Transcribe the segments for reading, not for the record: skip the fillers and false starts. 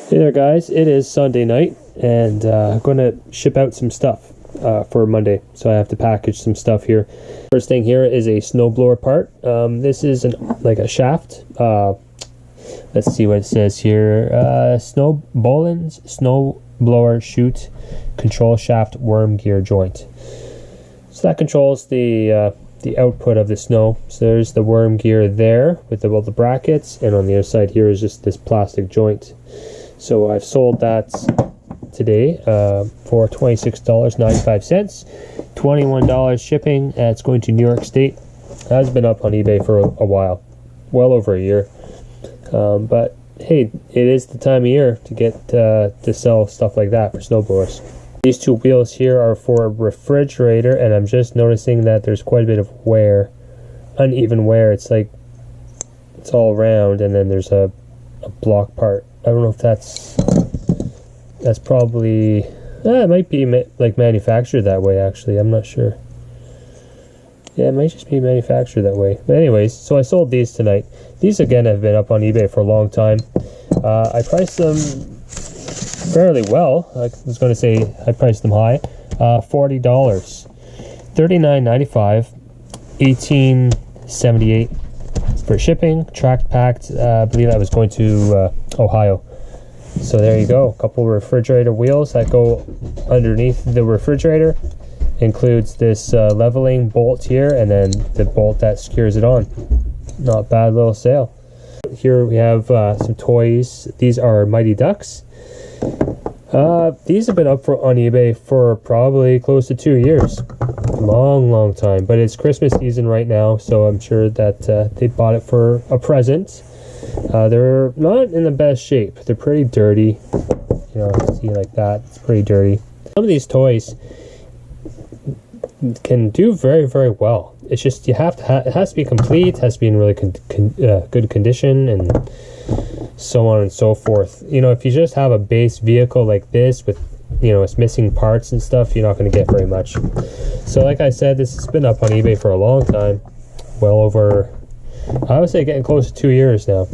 Hey there guys, it is Sunday night and I'm going to ship out some stuff for Monday, so I have to package some stuff here. First thing here is a snowblower part. This is like a shaft. Let's see what it says here. Bolin's snowblower chute control shaft worm gear joint. So that controls the output of the snow. So there's the worm gear there with all the brackets, and on the other side here is just this plastic joint. So I've sold that today for $26.95, $21 shipping. It's going to New York State. It has been up on eBay for a while, well over a year. But hey, it is the time of year to get to sell stuff like that for snowblowers. These two wheels here are for a refrigerator, and I'm just noticing that there's quite a bit of wear, uneven wear. It's like it's all round, and then there's a block part. I don't know if that's probably it might be like manufactured that way. Actually, I'm not sure. Yeah, it might just be manufactured that way. But anyways, so I sold these tonight. These again have been up on eBay for a long time. I priced them fairly well. I was going to say I priced them high. $40, $39.95, $18.78 for shipping. Tracked packed. I believe that was going to Ohio. So there you go. A couple refrigerator wheels that go underneath the refrigerator. Includes this leveling bolt here, and then the bolt that secures it on. Not bad little sale. Here we have some toys. These are Mighty Ducks. These have been up on eBay for probably close to 2 years. Long time. But it's Christmas season right now, so I'm sure that they bought it for a present. They're not in the best shape. They're pretty dirty. You know, see like that. It's pretty dirty. Some of these toys can do very well. It's just it has to be complete, has to be in really good condition, and so on and so forth. You know, if you just have a base vehicle like this with, you know, it's missing parts and stuff, you're not going to get very much. So like I said, this has been up on eBay for a long time, well over, I would say getting close to 2 years now.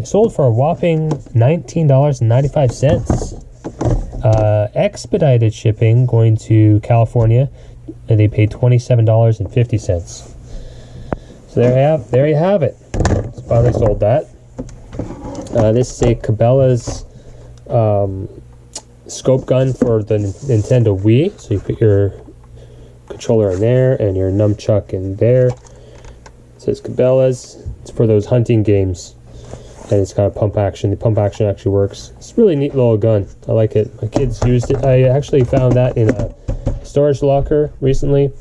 Sold for a whopping $19.95. Expedited shipping going to California, and they paid $27.50. So there you have it. So finally sold that. This is a Cabela's scope gun for the Nintendo Wii. So you put your controller in there and your nunchuck in there. It says Cabela's. It's for those hunting games. And it's got a pump action. The pump action actually works. It's a really neat little gun. I like it. My kids used it. I actually found that in a storage locker recently.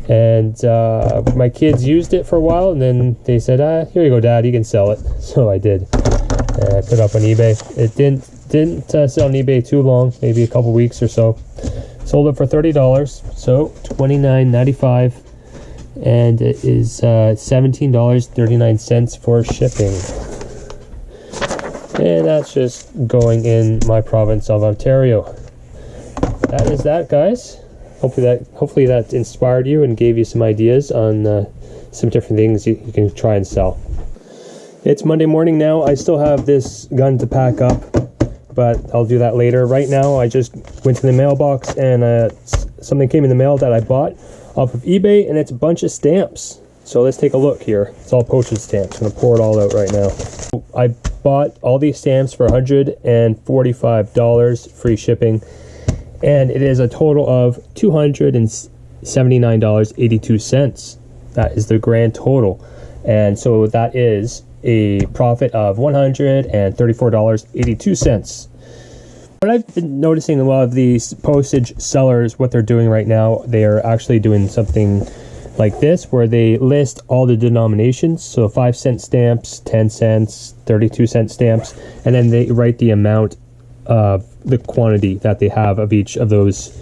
And my kids used it for a while, and then they said, here you go, Dad, you can sell it. So I did. I put it up on eBay. It didn't sell on eBay too long, maybe a couple weeks or so. Sold it for $30, so $29.95. And it is $17.39 for shipping. And that's just going in my province of Ontario. That is that, guys. Hopefully that inspired you and gave you some ideas on some different things you can try and sell. It's Monday morning now. I still have this gun to pack up, but I'll do that later. Right now, I just went to the mailbox, and something came in the mail that I bought off of eBay, and it's a bunch of stamps. So let's take a look here. It's all postage stamps. I'm going to pour it all out right now. I bought all these stamps for $145, free shipping, and it is a total of $279.82. That is the grand total. And so that is a profit of $134.82. What I've been noticing a lot of these postage sellers, what they're doing right now, they are actually doing something like this, where they list all the denominations, so 5-cent stamps, 10 cents, 32-cent stamps, and then they write the amount of the quantity that they have of each of those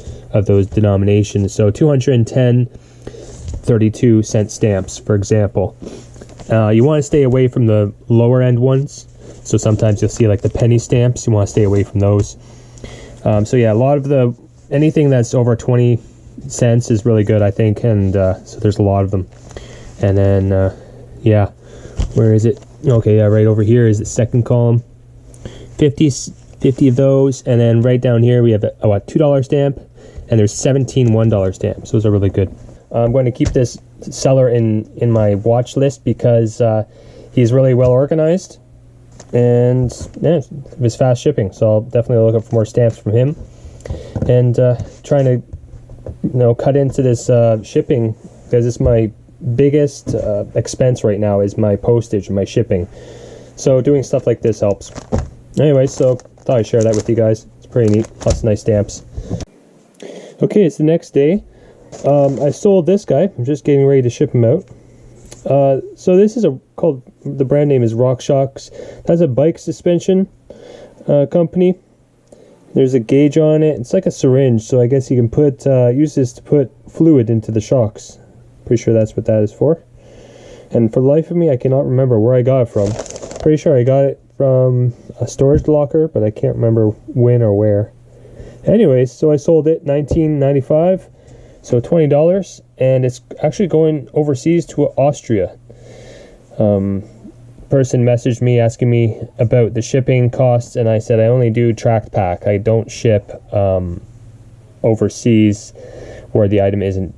denominations. So 210 32-cent stamps, for example. You want to stay away from the lower end ones. So sometimes you'll see like the penny stamps. You want to stay away from those. So yeah, a lot of anything that's over 20 cents is really good, I think, and so there's a lot of them. And then yeah, where is it? Okay, yeah, right over here is the second column. 50 of those, and then right down here we have a $2 stamp, and there's 17 $1 stamps. Those are really good. I'm going to keep this seller in my watch list because he's really well organized, and yeah, it was fast shipping. So I'll definitely look up for more stamps from him, and trying to cut into this shipping, because it's my biggest expense right now is my postage and my shipping. So doing stuff like this helps. Anyway, so thought I'd share that with you guys. It's pretty neat. Lots of nice stamps. Okay, it's the next day. I sold this guy. I'm just getting ready to ship him out. So this is the brand name is RockShox. That's a bike suspension company. There's a gauge on it. It's like a syringe, so I guess you can use this to put fluid into the shocks. Pretty sure that's what that is for. And for the life of me, I cannot remember where I got it from. Pretty sure I got it from a storage locker, but I can't remember when or where. Anyways, so I sold it $19.95, so $20, and it's actually going overseas to Austria. Person messaged me asking me about the shipping costs, and I said I only do tracked pack. I don't ship overseas where the item isn't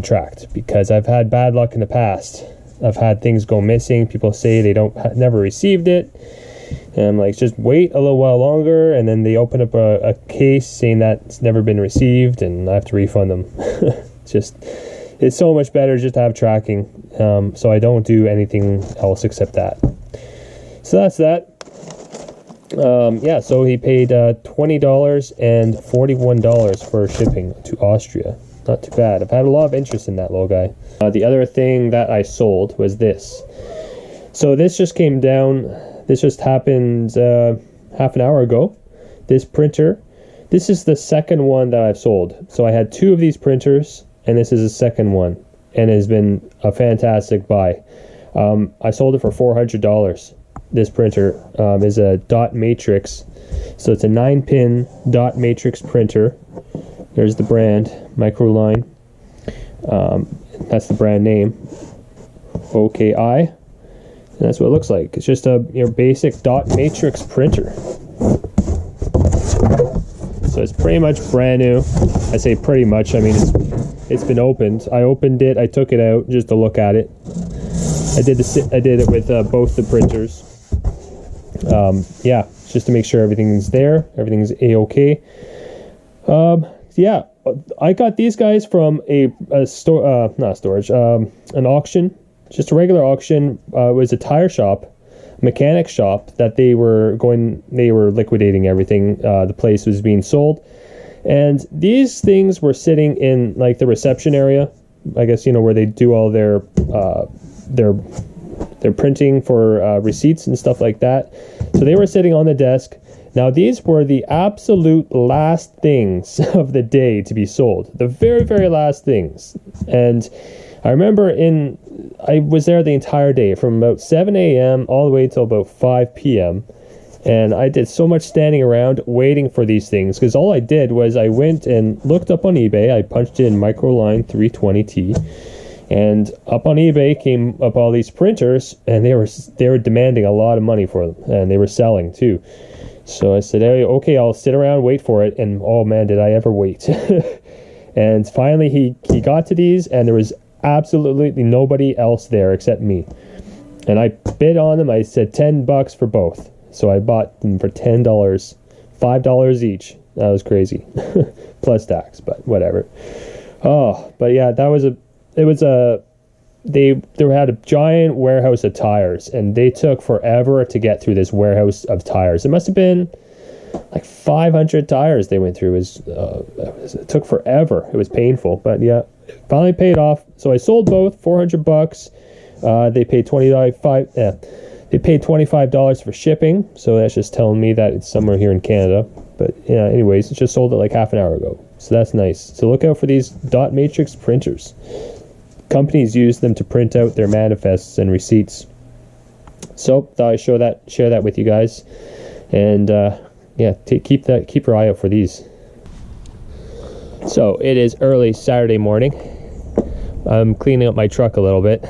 tracked, because I've had bad luck in the past. I've had things go missing. People say they never received it, and I'm like, just wait a little while longer, and then they open up a case saying that it's never been received, and I have to refund them. It's so much better just to have tracking. So I don't do anything else except that. So that's that. Yeah, so he paid $20 and $41 for shipping to Austria. Not too bad. I've had a lot of interest in that little guy. The other thing that I sold was this. So this just came down. This just happened half an hour ago. This printer. This is the second one that I've sold. So I had 2 of these printers, and this is the second one. And it has been a fantastic buy. I sold it for $400. This printer is a dot matrix. So it's a 9-pin dot matrix printer. There's the brand, Microline. That's the brand name, OKI. And that's what it looks like. It's just a basic dot matrix printer. So it's pretty much brand new. I say pretty much. I mean, it's been opened. I opened it. I took it out just to look at it. I did it with both the printers. Yeah, just to make sure everything's there. Everything's a-okay. Yeah, I got these guys from an auction, just a regular auction. It was a tire shop, mechanic shop that they were liquidating everything. The place was being sold, and these things were sitting in like the reception area, I guess, where they do all their printing for receipts and stuff like that. So they were sitting on the desk. Now, these were the absolute last things of the day to be sold. The very, very last things. And I remember I was there the entire day, from about 7 a.m. all the way till about 5 p.m. And I did so much standing around waiting for these things, because all I did was I went and looked up on eBay. I punched in Microline 320T. And up on eBay came up all these printers, and they were demanding a lot of money for them, and they were selling too. So I said, hey, okay, I'll sit around, wait for it. And oh man, did I ever wait. And finally he got to these, and there was absolutely nobody else there except me. And I bid on them. I said $10 for both. So I bought them for $10, $5 each. That was crazy. Plus tax, but whatever. Oh, but yeah, they had a giant warehouse of tires, and they took forever to get through this warehouse of tires. It must have been like 500 tires they went through. It took forever. It was painful, but yeah, finally paid off. So I sold both, $400. They paid They paid $25 for shipping, so that's just telling me that it's somewhere here in Canada. But yeah, anyways, it just sold it like half an hour ago, so that's nice. So look out for these dot matrix printers. Companies use them to print out their manifests and receipts. So thought I'd share that with you guys, and yeah, keep your eye out for these. So it is early Saturday morning. I'm cleaning up my truck a little bit.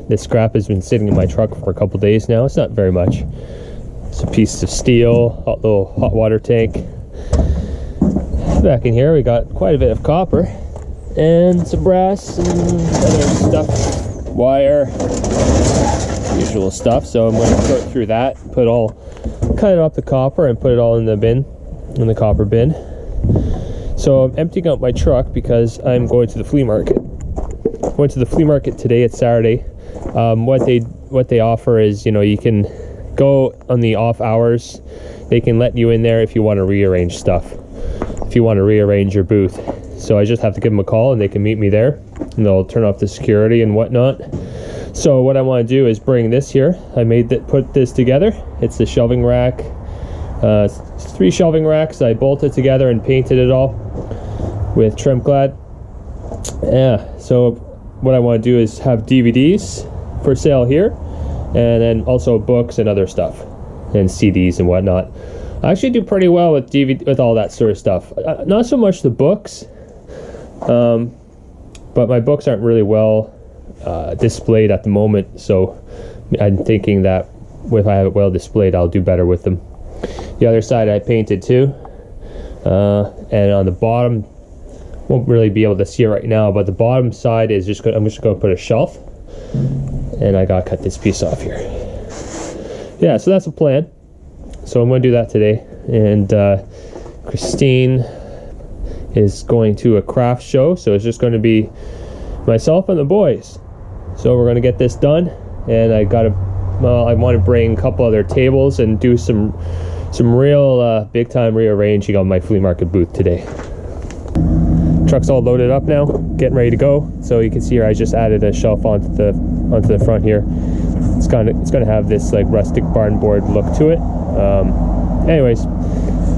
This scrap has been sitting in my truck for a couple days now. It's not very much. some pieces of steel, a little hot water tank. Back in here we got quite a bit of copper and some brass and other stuff, wire, usual stuff. So I'm going to sort through that, cut up the copper and put it all in the bin, in the copper bin. So I'm emptying out my truck because I'm going to the flea market. Went to the flea market today. It's Saturday. What they offer is, you know, you can go on the off hours. They can let you in there if you want to rearrange stuff, if you want to rearrange your booth. So I just have to give them a call and they can meet me there, and they'll turn off the security and whatnot. So what I want to do is bring this here. I put this together. It's the shelving rack. 3 shelving racks. I bolted together and painted it all with trim clad. Yeah, so what I want to do is have DVDs for sale here, and then also books and other stuff, and CDs and whatnot. I actually do pretty well with with all that sort of stuff. Not so much the books, but my books aren't really well displayed at the moment, so I'm thinking that if I have it well displayed, I'll do better with them. The other side I painted too, and on the bottom, won't really be able to see it right now, but the bottom side is I'm just going to put a shelf, and I gotta cut this piece off here. Yeah, so that's the plan. So I'm going to do that today, and Christine is going to a craft show, so it's just going to be myself and the boys. So we're going to get this done, and I want to bring a couple other tables and do some real big time rearranging on my flea market booth today. Truck's all loaded up now, getting ready to go. So you can see here I just added a shelf onto the front here. It's gonna have this like rustic barn board look to it. Anyways,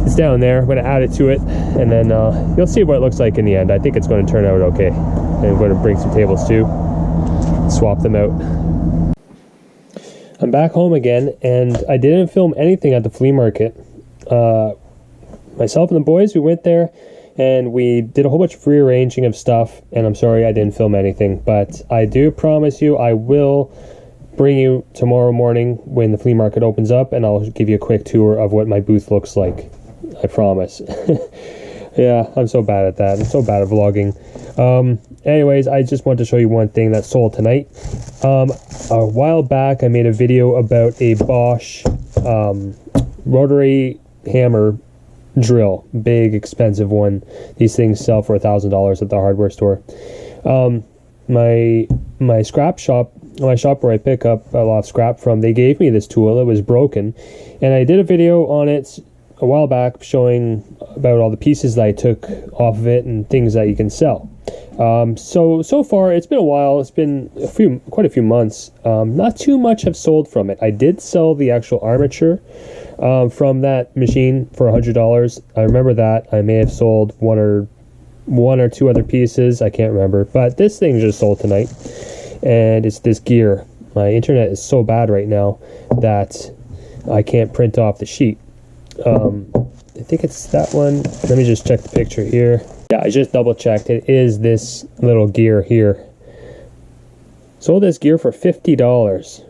it's down there. I'm gonna add it to it, and then you'll see what it looks like in the end. I think it's going to turn out okay. And I'm going to bring some tables too, swap them out. I'm back home again, and I didn't film anything at the flea market. Myself and the boys, we went there and we did a whole bunch of rearranging of stuff, and I'm sorry I didn't film anything, but I do promise you I will bring you tomorrow morning when the flea market opens up, and I'll give you a quick tour of what my booth looks like. I promise. Yeah, I'm so bad at that. I'm so bad at vlogging. Anyways, I just want to show you one thing that sold tonight. A while back I made a video about a Bosch rotary hammer drill, big expensive one. These things sell for $1,000 at the hardware store. My scrap shop, my shop where I pick up a lot of scrap from, they gave me this tool. It was broken, and I did a video on it a while back showing about all the pieces that I took off of it and things that you can sell. So far it's been a while. It's been quite a few months. Not too much have sold from it. I did sell the actual armature from that machine for $100. I remember that. I may have sold one or two other pieces. I can't remember, but this thing just sold tonight, and it's this gear. My internet is so bad right now that I can't print off the sheet. I think it's that one. Let me just check the picture here. Yeah, I just double checked. It is this little gear here. Sold this gear for $50.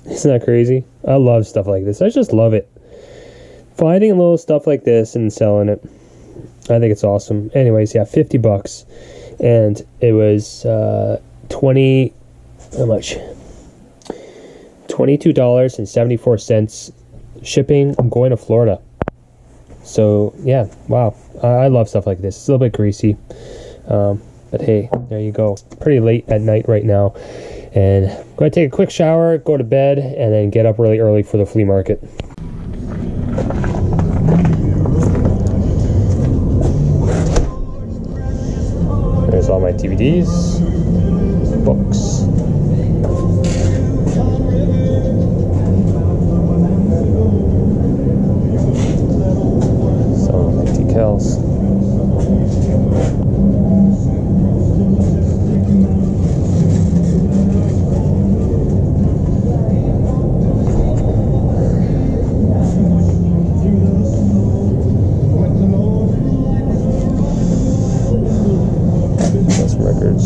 Isn't that crazy? I love stuff like this. I just love it. Finding a little stuff like this and selling it, I think it's awesome. Anyways, yeah, $50, and it was how much? $22.74 shipping. I'm going to Florida. So yeah, wow, I love stuff like this. It's a little bit greasy, but hey, there you go. Pretty late at night right now, and I'm going to take a quick shower, go to bed, and then get up really early for the flea market. There's all my DVDs, books. Decals. Got some records.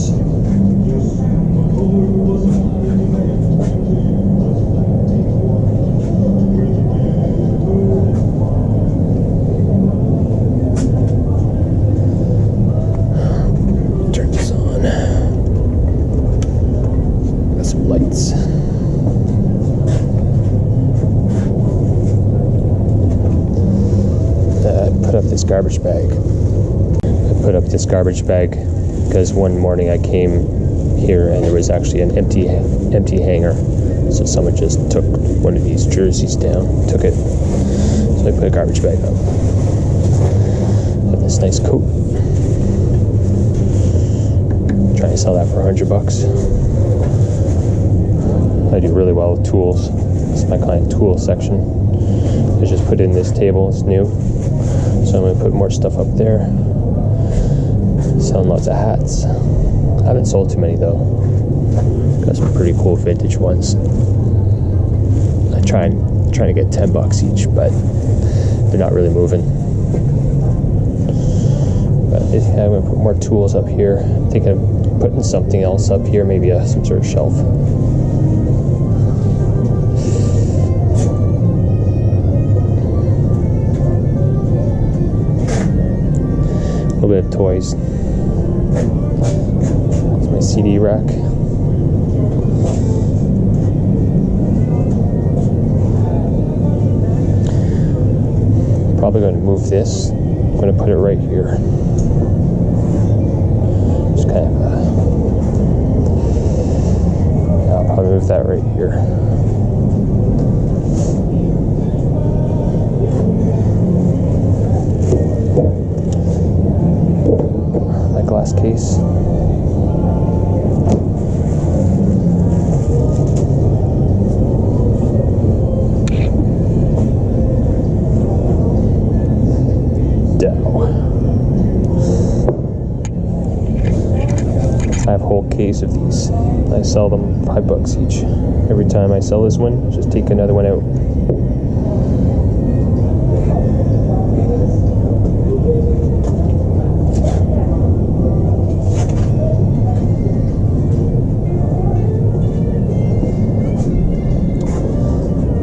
this garbage bag. I put up this garbage bag because one morning I came here and there was actually an empty hanger. So someone just took one of these jerseys down, took it. So I put a garbage bag up. Have this nice coat. Trying to sell that for $100. I do really well with tools. This is my client tool section. I just put in this table, it's new. So I'm gonna put more stuff up there. Selling lots of hats. I haven't sold too many though. Got some pretty cool vintage ones. I trying to get $10 each, but they're not really moving. But I'm gonna put more tools up here. I'm thinking of putting something else up here, maybe some sort of shelf. A little bit of toys. It's my CD rack. Probably going to move this. I'm going to put it right here. Just kind of, yeah, I'll probably move that right here. My glass case. I have a whole case of these. I sell them $5 each. Every time I sell this one, just take another one out.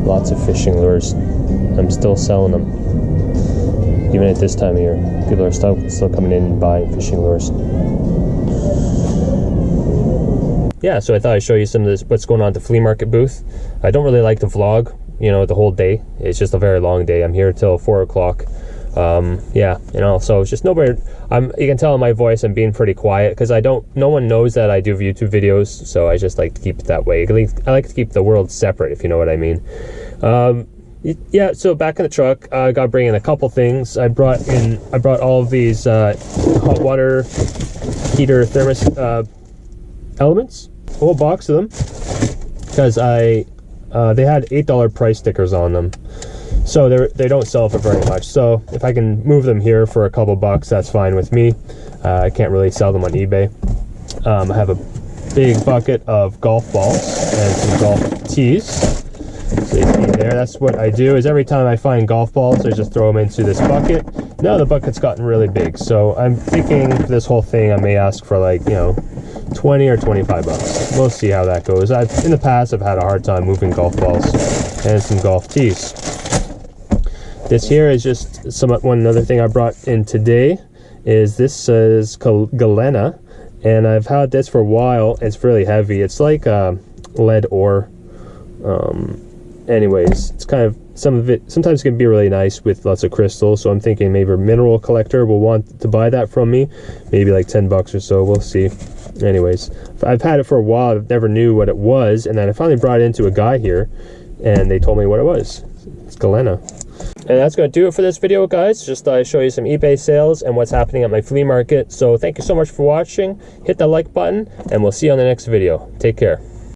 Lots of fishing lures. I'm still selling them. Even at this time of year, people are still coming in and buying fishing lures. Yeah, so I thought I'd show you some of this, what's going on at the flea market booth. I don't really like to vlog, you know, the whole day. It's just a very long day. I'm here till 4 o'clock. Yeah, you know, so it's just nobody. You can tell in my voice I'm being pretty quiet because no one knows that I do YouTube videos, so I just like to keep it that way. I like to keep the world separate, if you know what I mean. Yeah, so back in the truck, I got to bring in a couple things. I brought all of these hot water heater thermos elements, a whole box of them, because they had $8 price stickers on them, so they don't sell for very much. So if I can move them here for a couple bucks, that's fine with me. I can't really sell them on eBay. I have a big bucket of golf balls and some golf tees. So you see there, that's what I do, is every time I find golf balls, I just throw them into this bucket. Now the bucket's gotten really big, so I'm thinking for this whole thing I may ask for, like, you know, 20 or 25 bucks. We'll see how that goes. In the past I've had a hard time moving golf balls and some golf tees. This here is just one other thing I brought in today. This is galena, and I've had this for a while. It's really heavy. It's like lead ore. Anyways, it's kind of, some of it sometimes can be really nice with lots of crystals, so I'm thinking maybe a mineral collector will want to buy that from me, maybe like 10 bucks or so. We'll see. Anyways, I've had it for a while. I never knew what it was, and then I finally brought it into a guy here and they told me what it was. It's galena. And that's going to do it for this video, guys. Just I show you some eBay sales and what's happening at my flea market. So thank you so much for watching. Hit the like button and we'll see you on the next video. Take care.